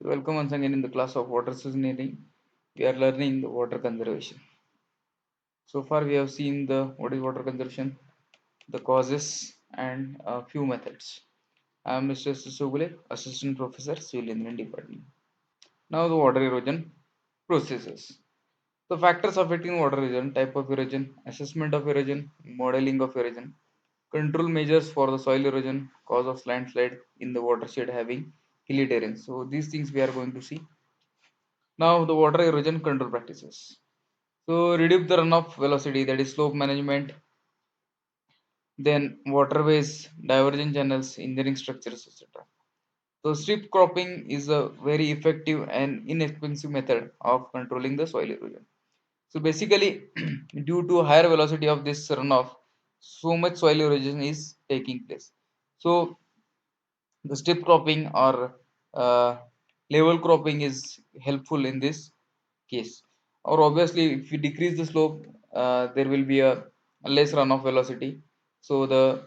Welcome once again in the class of water engineering. We are learning the water conservation. So far we have seen the what is water conservation, the causes and a few methods. I am Mr. Sugule, Assistant Professor, Civil Engineering Department. Now the water erosion processes. The factors affecting water erosion, type of erosion, assessment of erosion, modeling of erosion, control measures for the soil erosion, cause of landslide in the watershed having hilly terrain. So these things we are going to see. Now the water erosion control practices. So reduce the runoff velocity, that is slope management, then waterways, diversion channels, engineering structures, etc. So strip cropping is a very effective and inexpensive method of controlling the soil erosion. So basically, due to higher velocity of this runoff, so much soil erosion is taking place. So the strip cropping or level cropping is helpful in this case. Or obviously, if you decrease the slope, there will be a less runoff velocity, so the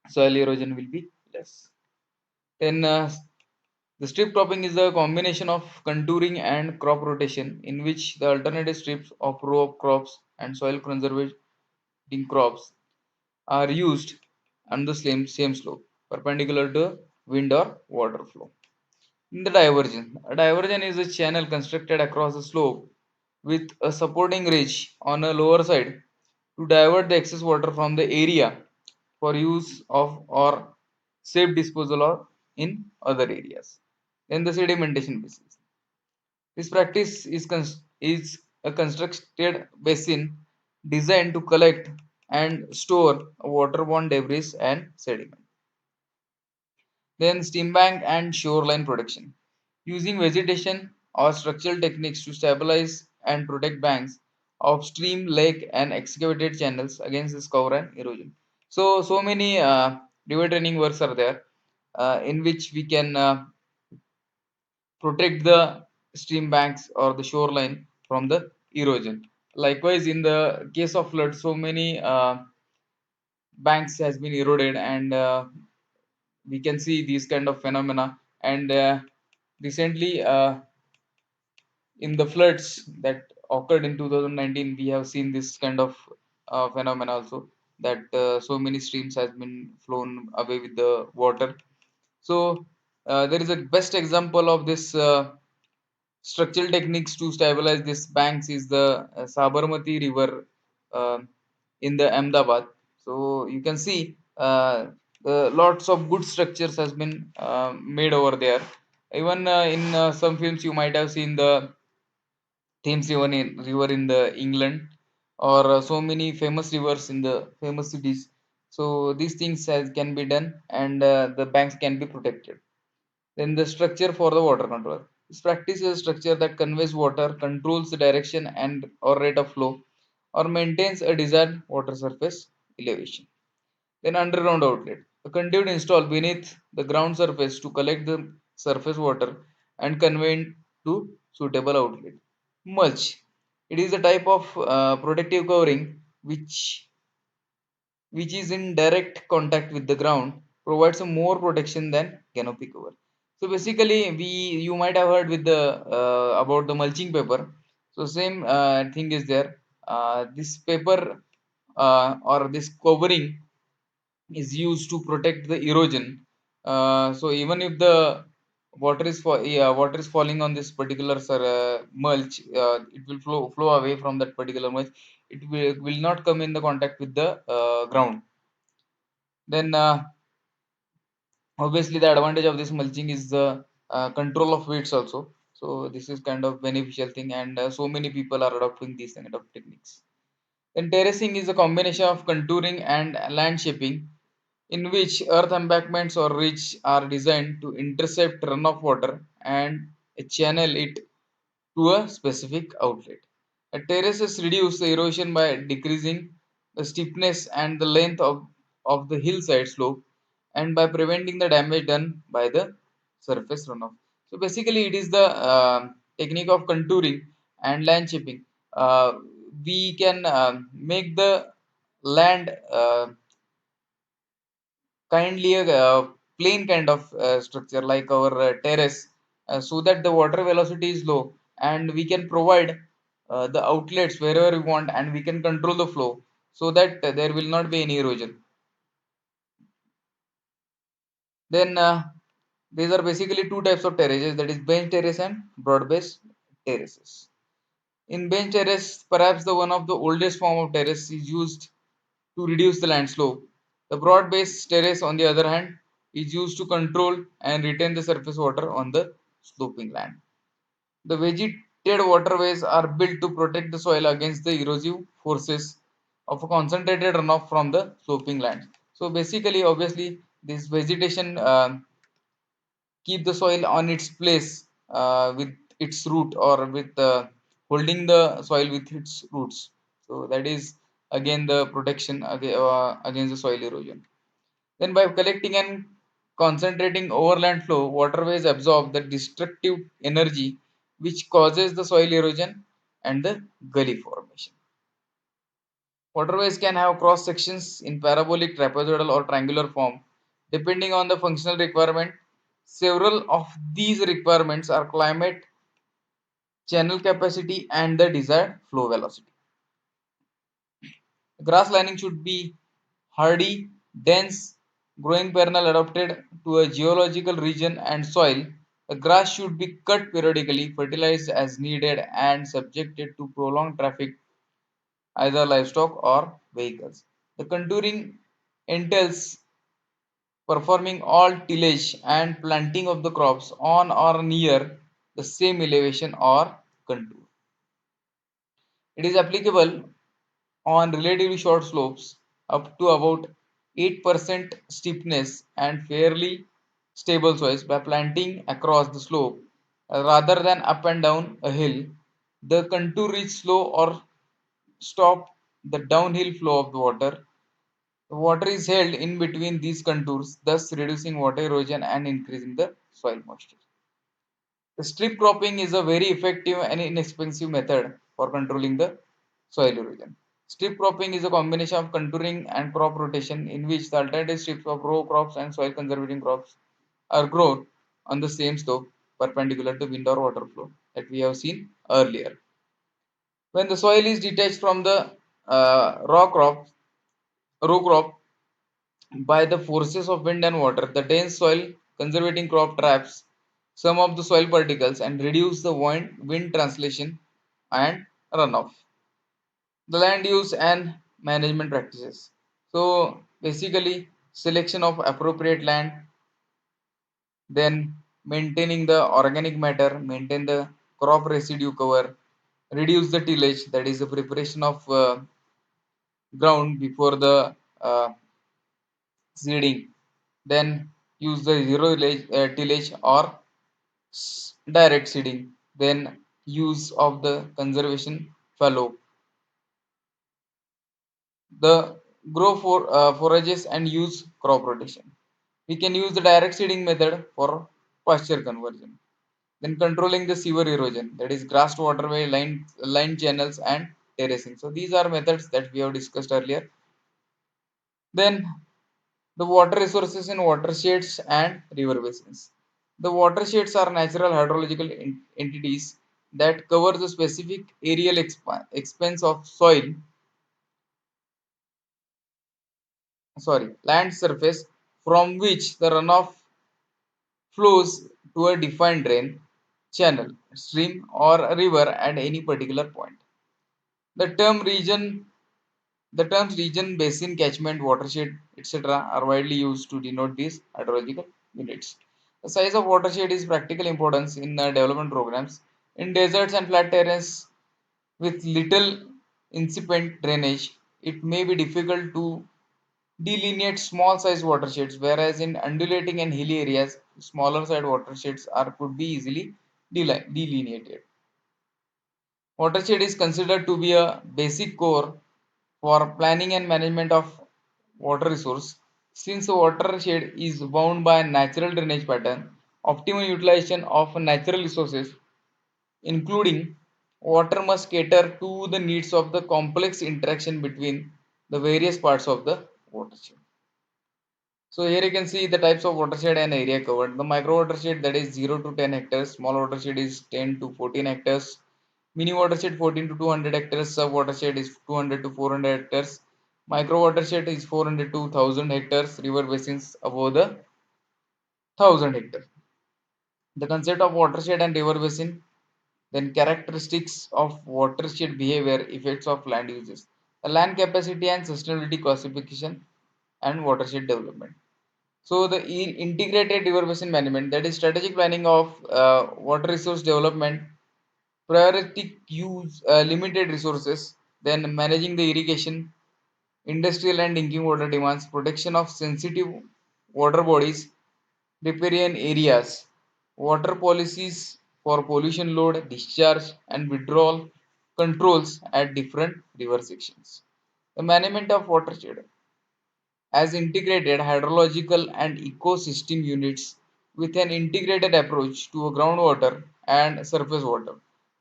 soil erosion will be less. Then the strip cropping is a combination of contouring and crop rotation, in which the alternative strips of row of crops and soil conserving crops are used on the same slope, perpendicular to wind or water flow. In the diversion, a diversion is a channel constructed across the slope with a supporting ridge on a lower side to divert the excess water from the area for use of or safe disposal or in other areas. Then the sedimentation basin. This practice is a constructed basin designed to collect and store waterborne debris and sediment. Then steam bank and shoreline protection. Using vegetation or structural techniques to stabilize and protect banks of stream, lake, and excavated channels against this cover and erosion. So many river training works are there, in which we can protect the stream banks or the shoreline from the erosion. Likewise, in the case of flood, so many banks has been eroded, and we can see these kind of phenomena. And recently, in the floods that occurred in 2019, we have seen this kind of phenomena also, that so many streams has been flown away with the water. So there is a best example of this structural techniques to stabilize these banks is the Sabarmati River uh, in the Ahmedabad. So you can see lots of good structures has been made over there. Even in some films, you might have seen the Thames river in the England, or so many famous rivers in the famous cities. So these things can be done, and the banks can be protected. Then the structure for the water control. This practice is a structure that conveys water, controls the direction and or rate of flow, or maintains a desired water surface elevation. Then underground outlet. A conduit installed beneath the ground surface to collect the surface water and convey it to suitable outlet. Mulch. It is a type of protective covering which is in direct contact with the ground, provides a more protection than canopy cover. So basically, we you might have heard with the about the mulching paper. So same thing is there. This paper or this covering is used to protect the erosion. So even if the water is falling on this particular mulch, it will flow away from that particular mulch. It will not come in the contact with the ground. Then obviously the advantage of this mulching is the control of weeds also. So this is kind of beneficial thing, and so many people are adopting these kind of techniques. Then terracing is a combination of contouring and land shaping, in which earth embankments or ridge are designed to intercept runoff water and channel it to a specific outlet. Terraces reduce the erosion by decreasing the steepness and the length of the hillside slope, and by preventing the damage done by the surface runoff. So basically, it is the technique of contouring and land shaping. We can make the land kindly a plain kind of structure like our terrace. so that the water velocity is low, and we can provide the outlets wherever we want, and we can control the flow so that there will not be any erosion. Then these are basically two types of terraces, that is bench terrace and broad base terraces. In bench terrace, perhaps the one of the oldest form of terrace is used to reduce the land slope. The broad base terrace, on the other hand, is used to control and retain the surface water on the sloping land. The vegetated waterways are built to protect the soil against the erosive forces of a concentrated runoff from the sloping land. So basically, obviously, this vegetation keep the soil on its place with its root, or with holding the soil with its roots. So that is again the protection against the soil erosion. Then by collecting and concentrating overland flow, waterways absorb the destructive energy which causes the soil erosion and the gully formation. Waterways can have cross sections in parabolic, trapezoidal, or triangular form depending on the functional requirement. Several of these requirements are climate, channel capacity, and the desired flow velocity. Grass lining should be hardy, dense, growing perennial adapted to a geological region and soil. The grass should be cut periodically, fertilized as needed, and subjected to prolonged traffic, either livestock or vehicles. The contouring entails performing all tillage and planting of the crops on or near the same elevation or contour. It is applicable on relatively short slopes up to about 8% steepness and fairly stable soils. By planting across the slope rather than up and down a hill, the contour is slow or stop the downhill flow of the water. The water is held in between these contours, thus reducing water erosion and increasing the soil moisture. The strip cropping is a very effective and inexpensive method for controlling the soil erosion. Strip cropping is a combination of contouring and crop rotation in which the alternative strips of row crops and soil conserving crops are grown on the same slope perpendicular to wind or water flow that we have seen earlier. When the soil is detached from the row crop by the forces of wind and water, the dense soil conserving crop traps some of the soil particles and reduce the wind translation and runoff. The land use and management practices. So basically, selection of appropriate land, then maintaining the organic matter, maintain the crop residue cover, reduce the tillage, that is the preparation of ground before the seeding, then use the tillage or direct seeding, then use of the conservation fallow, the grow for forages and use crop rotation. We can use the direct seeding method for pasture conversion. Then controlling the sewer erosion, that is grass to waterway, line channels, and terracing. So these are methods that we have discussed earlier. Then the water resources in watersheds and river basins. The watersheds are natural hydrological entities that cover the specific areal expanse of land surface from which the runoff flows to a defined drain, channel, stream, or a river at any particular point. The term region, the terms region, basin, catchment, watershed, etc., are widely used to denote these hydrological units. The size of watershed is practical importance in development programs. In deserts and flat terrains with little incipient drainage, it may be difficult to delineate small sized watersheds, whereas in undulating and hilly areas, smaller sized watersheds could be easily delineated. Watershed is considered to be a basic core for planning and management of water resource. Since a watershed is bound by a natural drainage pattern, optimal utilization of natural resources, including water, must cater to the needs of the complex interaction between the various parts of the watershed. So here you can see the types of watershed and area covered. The micro watershed, that is 0 to 10 hectares, small watershed is 10 to 14 hectares, mini watershed 14 to 200 hectares, sub watershed is 200 to 400 hectares, micro watershed is 400 to 1000 hectares, river basins above the 1000 hectares. The concept of watershed and river basin, then characteristics of watershed behavior, effects of land uses, the land capacity and sustainability classification, and watershed development. So the integrated river basin management, that is strategic planning of water resource development, priority use limited resources, then managing the irrigation, industrial and drinking water demands, protection of sensitive water bodies, riparian areas, water policies for pollution load, discharge and withdrawal controls at different river sections. The management of watershed as integrated hydrological and ecosystem units with an integrated approach to groundwater and surface water,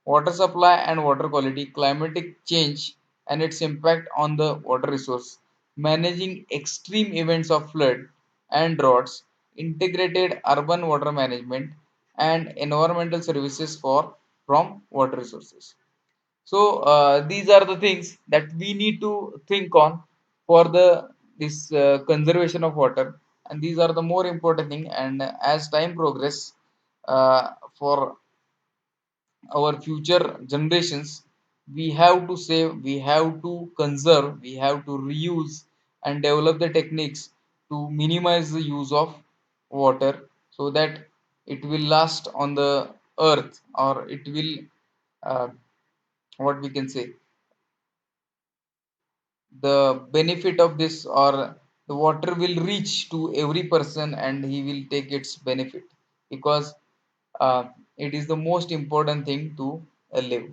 water supply and water quality, climatic change and its impact on the water resource, managing extreme events of flood and droughts, integrated urban water management, and environmental services for from water resources. So these are the things that we need to think on for the this conservation of water, and these are the more important thing. And as time progress, for our future generations, we have to save, we have to conserve, we have to reuse and develop the techniques to minimize the use of water so that it will last on the earth, or it will uh, what we can say, the benefit of this, or the water will reach to every person and he will take its benefit, because uh, it is the most important thing to live.